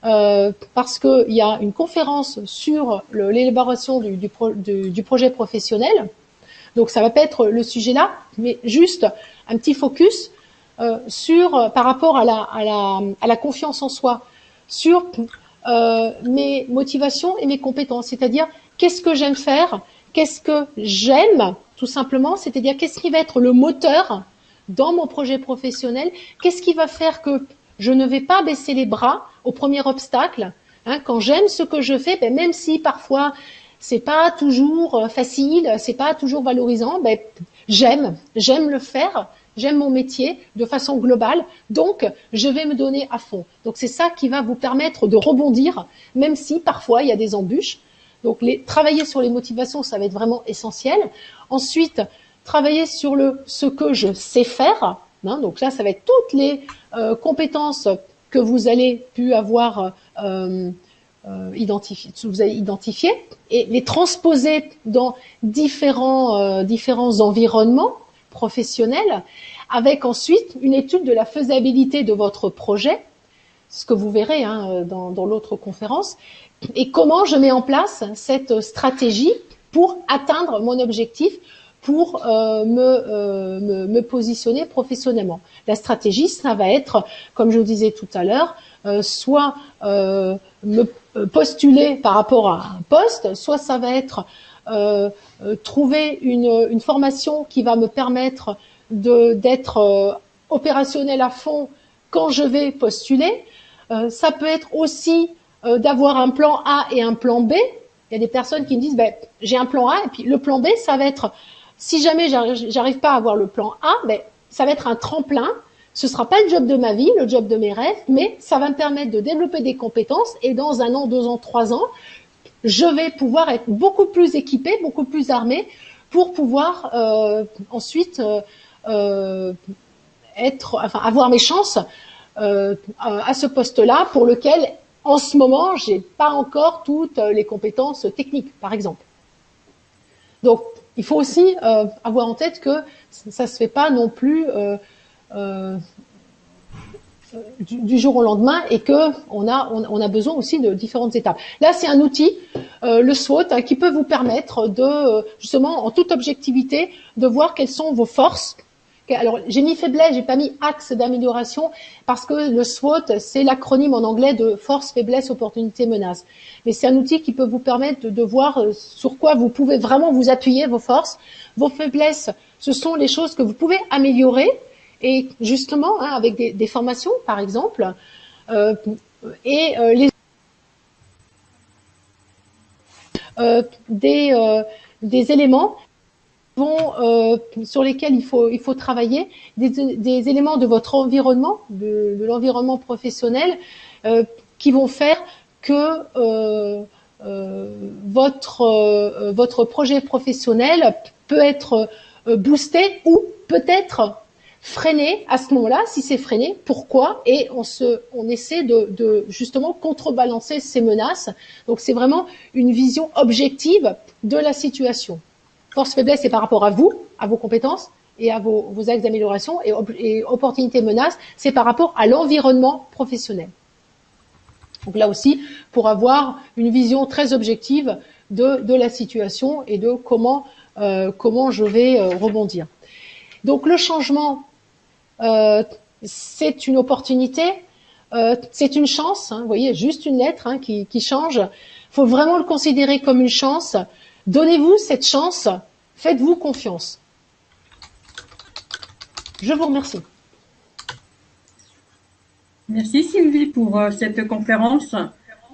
Speaker 2: parce que il y a une conférence sur l'élaboration du projet professionnel. Donc ça va pas être le sujet là, mais juste un petit focus par rapport à la confiance en soi, sur mes motivations et mes compétences, c'est-à-dire qu'est-ce que j'aime faire, qu'est-ce que j'aime tout simplement, c'est-à-dire qu'est-ce qui va être le moteur dans mon projet professionnel, qu'est-ce qui va faire que je ne vais pas baisser les bras au premier obstacle, quand j'aime ce que je fais, même si parfois c'est pas toujours facile, c'est pas toujours valorisant, j'aime le faire, j'aime mon métier de façon globale, donc je vais me donner à fond. Donc c'est ça qui va vous permettre de rebondir, même si parfois il y a des embûches. Donc travailler sur les motivations, ça va être vraiment essentiel. Ensuite, travailler sur ce que je sais faire. Donc là, ça va être toutes les compétences que vous allez pu avoir identifiées et les transposer dans différents environnements professionnels, avec ensuite une étude de la faisabilité de votre projet, ce que vous verrez dans l'autre conférence, et comment je mets en place cette stratégie pour atteindre mon objectif, pour me positionner professionnellement. La stratégie, ça va être, comme je vous disais tout à l'heure, soit me postuler par rapport à un poste, soit ça va être trouver une formation qui va me permettre d'être opérationnel à fond quand je vais postuler. Ça peut être aussi d'avoir un plan A et un plan B. Il y a des personnes qui me disent j'ai un plan A et puis le plan B, ça va être, si jamais j'arrive pas à avoir le plan A, ça va être un tremplin. Ce sera pas le job de ma vie, le job de mes rêves, mais ça va me permettre de développer des compétences et dans 1 an, 2 ans, 3 ans, je vais pouvoir être beaucoup plus équipée, beaucoup plus armée pour pouvoir ensuite avoir mes chances à ce poste-là pour lequel en ce moment j'ai pas encore toutes les compétences techniques, par exemple. Donc il faut aussi avoir en tête que ça se fait pas non plus du jour au lendemain et que on a besoin aussi de différentes étapes. Là, c'est un outil, le SWOT, qui peut vous permettre de justement, en toute objectivité, de voir quelles sont vos forces. Alors, j'ai mis faiblesse, j'ai pas mis axe d'amélioration parce que le SWOT, c'est l'acronyme en anglais de force, faiblesse, opportunité, menace. Mais c'est un outil qui peut vous permettre de voir sur quoi vous pouvez vraiment vous appuyer, vos forces. Vos faiblesses, ce sont les choses que vous pouvez améliorer. Et justement, avec des formations, par exemple, des éléments sur lesquels il faut travailler, des éléments de votre environnement, de l'environnement professionnel, qui vont faire que votre projet professionnel peut être boosté ou peut-être freiné à ce moment-là. Si c'est freiné, pourquoi? Et on essaie de justement contrebalancer ces menaces. Donc c'est vraiment une vision objective de la situation. Force, faiblesse, c'est par rapport à vous, à vos compétences et à vos axes d'amélioration, et opportunité, menace, c'est par rapport à l'environnement professionnel. Donc là aussi, pour avoir une vision très objective de la situation et de comment je vais rebondir. Donc le changement, c'est une opportunité, c'est une chance. Vous voyez, juste une lettre qui change. Il faut vraiment le considérer comme une chance. Donnez-vous cette chance, faites-vous confiance. Je vous remercie.
Speaker 1: Merci Sylvie pour cette conférence.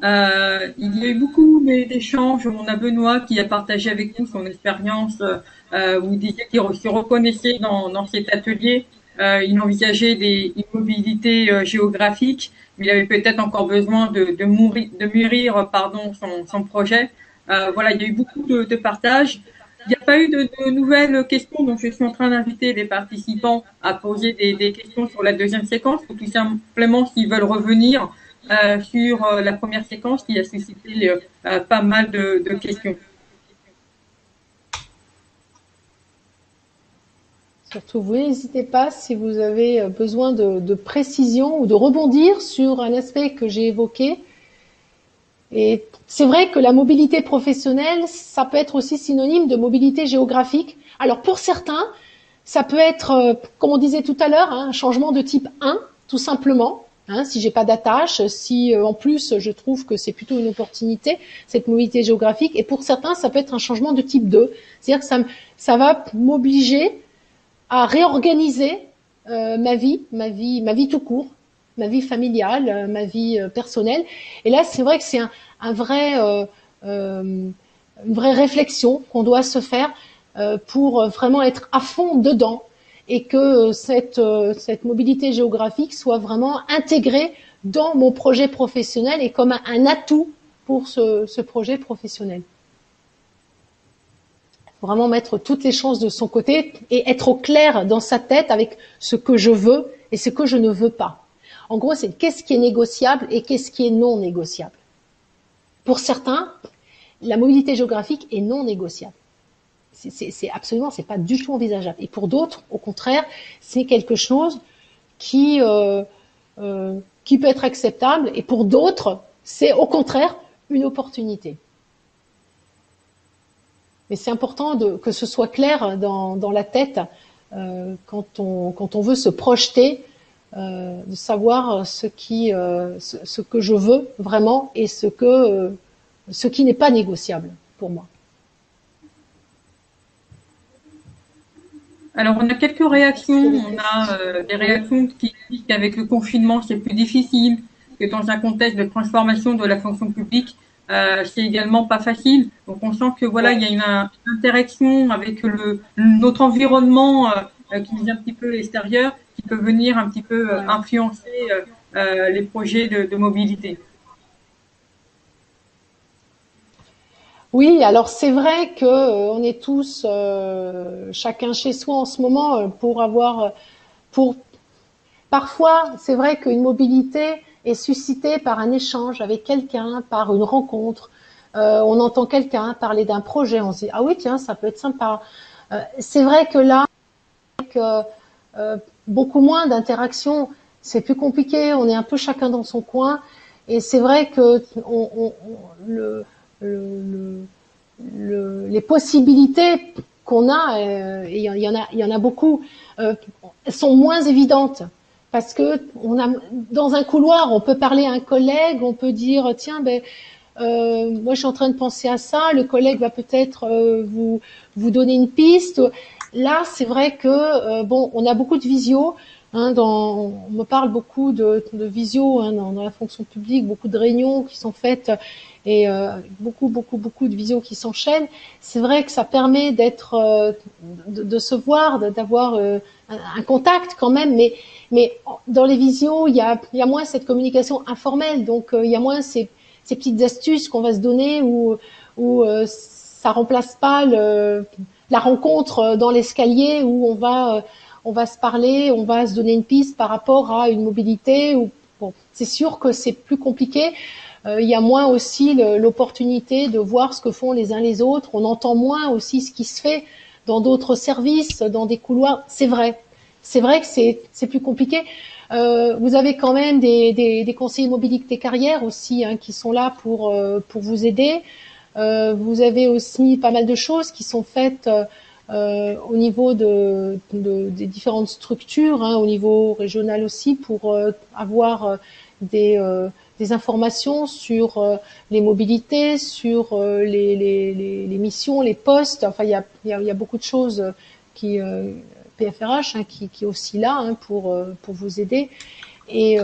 Speaker 1: Il y a eu beaucoup d'échanges. On a Benoît qui a partagé avec nous son expérience. Vous disiez qu'il se reconnaissait dans cet atelier. Il envisageait une mobilité géographique, mais il avait peut-être encore besoin de mûrir son projet. Voilà, il y a eu beaucoup de partage. il n'y a pas eu de nouvelles questions, donc je suis en train d'inviter les participants à poser des questions sur la deuxième séquence, ou tout simplement s'ils veulent revenir sur la première séquence qui a suscité pas mal de questions.
Speaker 2: Surtout, vous n'hésitez pas si vous avez besoin de précision ou de rebondir sur un aspect que j'ai évoqué. Et c'est vrai que la mobilité professionnelle, ça peut être aussi synonyme de mobilité géographique. Alors pour certains, ça peut être, comme on disait tout à l'heure, un changement de type 1, tout simplement. Si j'ai pas d'attache, si en plus je trouve que c'est plutôt une opportunité, cette mobilité géographique. Et pour certains, ça peut être un changement de type 2. C'est-à-dire que ça va m'obliger à réorganiser ma vie tout court, ma vie familiale, ma vie personnelle. Et là, c'est vrai que c'est une vraie réflexion qu'on doit se faire pour vraiment être à fond dedans et que cette mobilité géographique soit vraiment intégrée dans mon projet professionnel et comme un atout pour ce projet professionnel. Vraiment mettre toutes les chances de son côté et être au clair dans sa tête avec ce que je veux et ce que je ne veux pas. En gros, c'est qu'est-ce qui est négociable et qu'est-ce qui est non négociable. Pour certains, la mobilité géographique est non négociable. C'est absolument, c'est pas du tout envisageable. Et pour d'autres, au contraire, c'est quelque chose qui peut être acceptable. Et pour d'autres, c'est au contraire une opportunité. Mais c'est important que ce soit clair dans la tête quand on veut se projeter, de savoir ce que je veux vraiment et ce qui n'est pas négociable pour moi.
Speaker 1: Alors, on a quelques réactions. On a des réactions qui disent qu'avec le confinement, c'est plus difficile, que dans un contexte de transformation de la fonction publique, c'est également pas facile. Donc, on sent que voilà, il y a une interaction avec notre environnement qui est un petit peu extérieur, qui peut venir un petit peu influencer les projets de mobilité.
Speaker 2: Oui, alors c'est vrai que on est tous chacun chez soi en ce moment pour parfois c'est vrai qu'une mobilité est suscitée par un échange avec quelqu'un, par une rencontre. On entend quelqu'un parler d'un projet, on se dit ah oui tiens ça peut être sympa. C'est vrai que là avec beaucoup moins d'interactions, c'est plus compliqué, on est un peu chacun dans son coin et c'est vrai que les possibilités qu'on a, et il y en a beaucoup, sont moins évidentes parce que dans un couloir, on peut parler à un collègue, on peut dire tiens moi je suis en train de penser à ça, le collègue va peut-être vous donner une piste. Là, c'est vrai que on a beaucoup de visio. On me parle beaucoup de visio dans la fonction publique, beaucoup de réunions qui sont faites et beaucoup de visios qui s'enchaînent. C'est vrai que ça permet de se voir, d'avoir un contact quand même, mais dans les visios, il y a moins cette communication informelle, donc il y a moins ces petites astuces qu'on va se donner où ça remplace pas la rencontre dans l'escalier où on va se parler, on va se donner une piste par rapport à une mobilité. C'est sûr que c'est plus compliqué. Il y a moins aussi l'opportunité de voir ce que font les uns les autres. On entend moins aussi ce qui se fait dans d'autres services, dans des couloirs. C'est vrai que c'est plus compliqué. Vous avez quand même des conseillers mobilité carrière aussi qui sont là pour vous aider. Vous avez aussi pas mal de choses qui sont faites au niveau des différentes structures, au niveau régional aussi, pour avoir des informations sur les mobilités, sur les missions, les postes. Enfin, il y a beaucoup de choses qui PFRH qui est aussi là pour vous aider. Et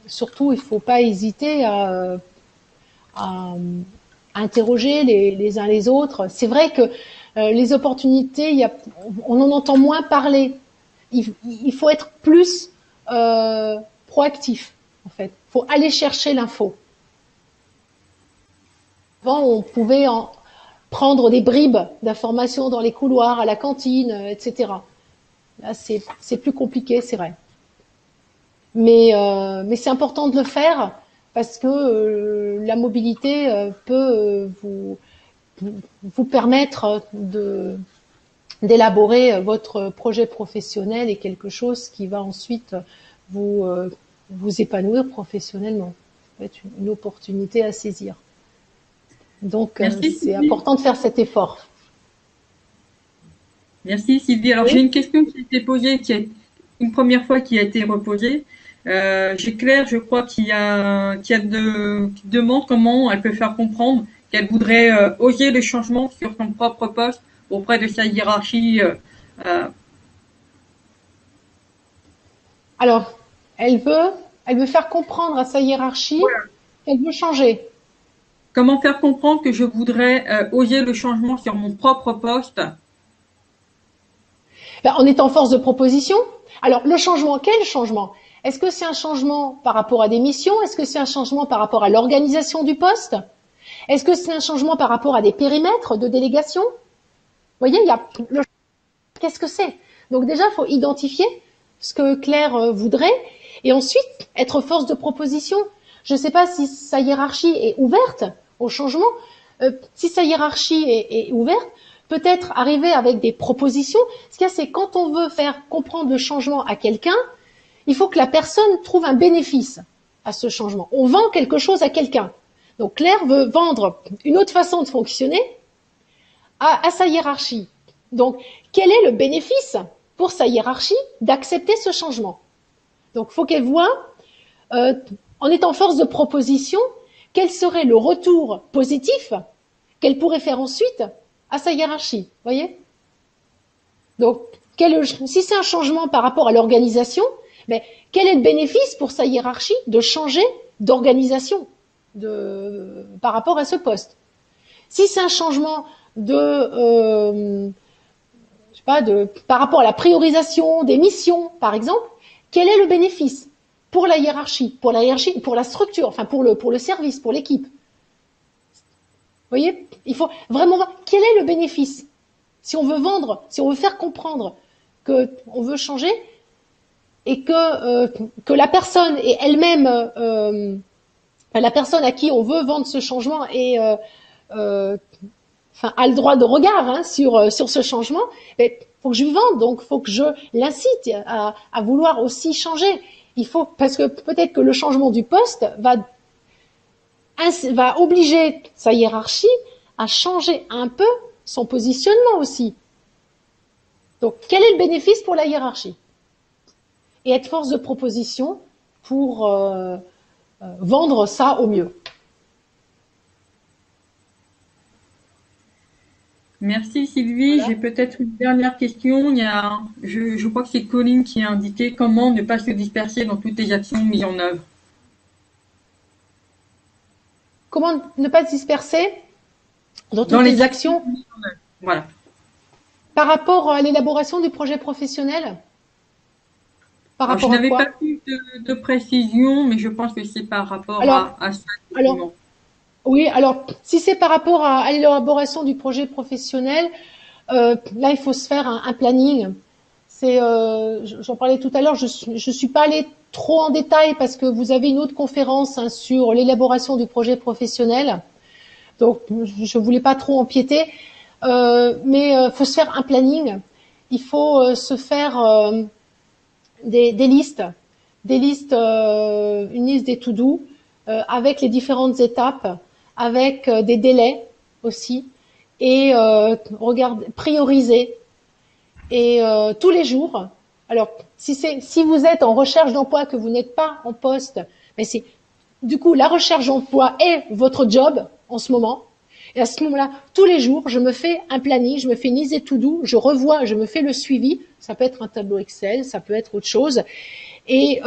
Speaker 2: surtout, il faut pas hésiter à interroger les uns les autres. C'est vrai que les opportunités, on en entend moins parler. Il faut être plus proactif, en fait. Il faut aller chercher l'info. Avant, on pouvait prendre des bribes d'informations dans les couloirs, à la cantine, etc. Là, c'est plus compliqué, c'est vrai. Mais c'est important de le faire parce que la mobilité peut vous permettre d'élaborer votre projet professionnel et quelque chose qui va ensuite vous épanouir professionnellement. Ça peut être une opportunité à saisir. Donc, c'est important de faire cet effort.
Speaker 1: Merci Sylvie. Alors, j'ai une question qui a été posée, une première fois qui a été reposée. J'ai Claire, je crois, qui demande comment elle peut faire comprendre qu'elle voudrait oser le changement sur son propre poste auprès de sa hiérarchie.
Speaker 2: Alors, elle veut faire comprendre à sa hiérarchie qu'elle veut changer.
Speaker 1: Comment faire comprendre que je voudrais oser le changement sur mon propre poste?
Speaker 2: En étant force de proposition. Alors, le changement, quel changement? Est-ce que c'est un changement par rapport à des missions? Est-ce que c'est un changement par rapport à l'organisation du poste? Est-ce que c'est un changement par rapport à des périmètres de délégation? Vous voyez, qu'est-ce que c'est? Donc déjà, il faut identifier ce que Claire voudrait et ensuite être force de proposition. Je ne sais pas si sa hiérarchie est ouverte au changement. Si sa hiérarchie est ouverte, peut-être arriver avec des propositions. Ce qu'il y a, c'est quand on veut faire comprendre le changement à quelqu'un, il faut que la personne trouve un bénéfice à ce changement. On vend quelque chose à quelqu'un. Donc Claire veut vendre une autre façon de fonctionner à sa hiérarchie. Donc, quel est le bénéfice pour sa hiérarchie d'accepter ce changement? Donc, il faut qu'elle voit, en étant force de proposition, quel serait le retour positif qu'elle pourrait faire ensuite à sa hiérarchie. Vous voyez? Donc, si c'est un changement par rapport à l'organisation, mais quel est le bénéfice pour sa hiérarchie de changer d'organisation par rapport à ce poste? Si c'est un changement par rapport à la priorisation des missions, par exemple, quel est le bénéfice pour la hiérarchie, pour la structure, enfin pour le service, pour l'équipe? Vous voyez, il faut vraiment voir quel est le bénéfice. Si on veut vendre, si on veut faire comprendre que on veut changer et que la personne est elle-même, la personne à qui on veut vendre ce changement a le droit de regard sur ce changement, mais faut que je lui vende, donc faut que je l'incite à vouloir aussi changer. Parce que peut-être que le changement du poste va obliger sa hiérarchie à changer un peu son positionnement aussi. Donc, quel est le bénéfice pour la hiérarchie? Et être force de proposition pour vendre ça au mieux.
Speaker 1: Merci Sylvie. Voilà. J'ai peut-être une dernière question. Je crois que c'est Colline qui a indiqué comment ne pas se disperser dans toutes les actions mises en œuvre.
Speaker 2: Comment ne pas se disperser dans toutes les actions mises en œuvre.
Speaker 1: Voilà.
Speaker 2: Par rapport à l'élaboration du projet professionnel?
Speaker 1: Je n'avais pas plus de précision, mais je pense que c'est par rapport à ça.
Speaker 2: Oui, alors si c'est par rapport à l'élaboration du projet professionnel, là il faut se faire un planning. J'en parlais tout à l'heure, je suis pas allée trop en détail parce que vous avez une autre conférence sur l'élaboration du projet professionnel, donc je voulais pas trop empiéter, mais faut se faire un planning. Il faut se faire des listes, une liste des to-do avec les différentes étapes, avec des délais aussi, et prioriser. Et tous les jours. Alors, si vous êtes en recherche d'emploi, que vous n'êtes pas en poste, mais du coup la recherche d'emploi est votre job en ce moment. Et à ce moment-là, tous les jours, je me fais un planning, je me fais une liste des to-do, je me fais le suivi. Ça peut être un tableau Excel, ça peut être autre chose. Et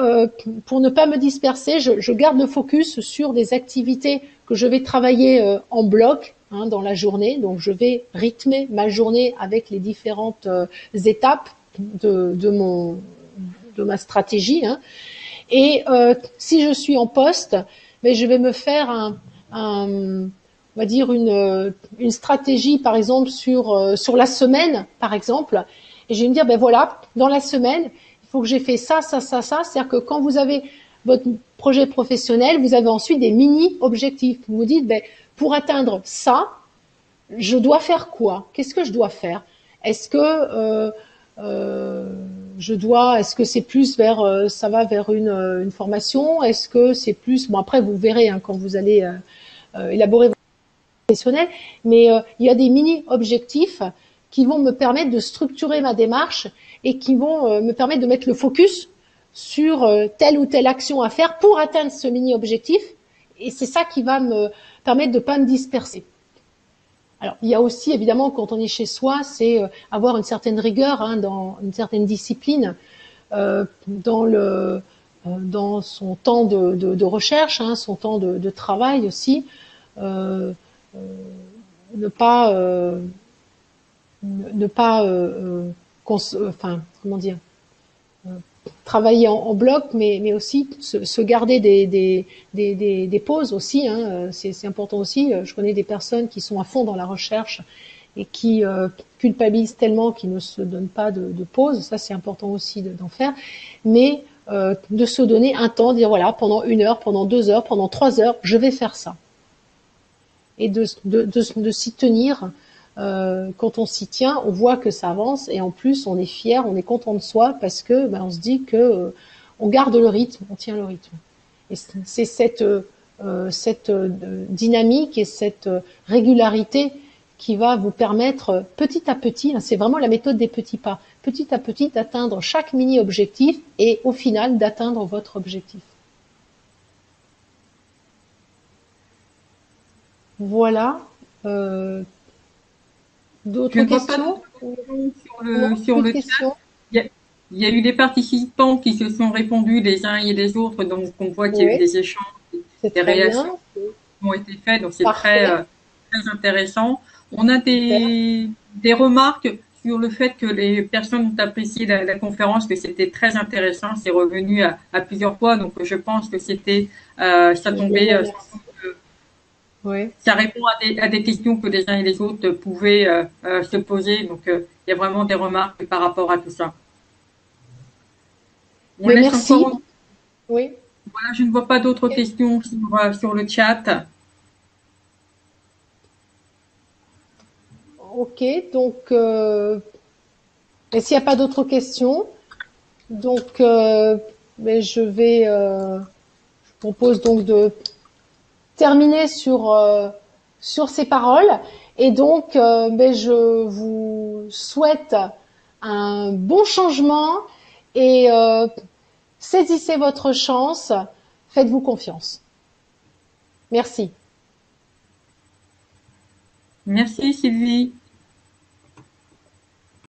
Speaker 2: pour ne pas me disperser, je garde le focus sur des activités que je vais travailler en bloc dans la journée. Donc, je vais rythmer ma journée avec les différentes étapes de ma stratégie. Et si je suis en poste, mais je vais me faire on va dire une stratégie, par exemple sur la semaine, par exemple, et je vais me dire, ben voilà, dans la semaine, il faut que j'ai fait ça, ça, ça, ça. C'est-à-dire que quand vous avez votre projet professionnel, vous avez ensuite des mini-objectifs. Vous vous dites, ben, pour atteindre ça, je dois faire quoi? Qu'est-ce que je dois faire? Est-ce que est-ce que c'est plus vers, ça va vers une formation? Est-ce que c'est plus, bon après vous verrez hein, quand vous allez élaborer votre professionnel, mais il y a des mini-objectifs qui vont me permettre de structurer ma démarche et qui vont me permettre de mettre le focus sur telle ou telle action à faire pour atteindre ce mini-objectif. Et c'est ça qui va me permettre de ne pas me disperser. Alors, il y a aussi, évidemment, quand on est chez soi, c'est avoir une certaine rigueur, hein, dans une certaine discipline, dans son temps de recherche, hein, son temps de travail aussi. Euh, ne pas enfin comment dire, travailler en bloc, mais aussi se garder des pauses aussi. Hein, c'est important aussi. Je connais des personnes qui sont à fond dans la recherche et qui culpabilisent tellement qu'ils ne se donnent pas de pause. Ça, c'est important aussi d'en faire. Mais de se donner un temps, de dire voilà, pendant 1 heure, pendant 2 heures, pendant 3 heures, je vais faire ça. Et de s'y tenir. Quand on s'y tient, on voit que ça avance et en plus on est fier, on est content de soi parce que on se dit que on garde le rythme, on tient le rythme. Et c'est cette dynamique et cette régularité qui va vous permettre petit à petit, hein, c'est vraiment la méthode des petits pas, petit à petit d'atteindre chaque mini objectif et au final d'atteindre votre objectif. Voilà. D'autres questions?
Speaker 1: Sur le chat. Il y a eu des participants qui se sont répondus les uns et les autres, donc on voit qu'il y a eu des échanges, des réactions qui ont été faites, donc c'est très intéressant. On a des remarques sur le fait que les personnes ont apprécié la conférence, que c'était très intéressant, c'est revenu à plusieurs fois, donc je pense que c'était ça tombait. Ça répond à des questions que les uns et les autres pouvaient se poser. Donc, il y a vraiment des remarques par rapport à tout ça.
Speaker 2: Merci. Oui.
Speaker 1: Voilà, je ne vois pas d'autres questions sur le chat.
Speaker 2: Ok, donc, s'il n'y a pas d'autres questions, donc, je propose donc de terminer sur ces paroles. Et donc, je vous souhaite un bon changement et saisissez votre chance, faites-vous confiance. Merci.
Speaker 1: Merci Sylvie.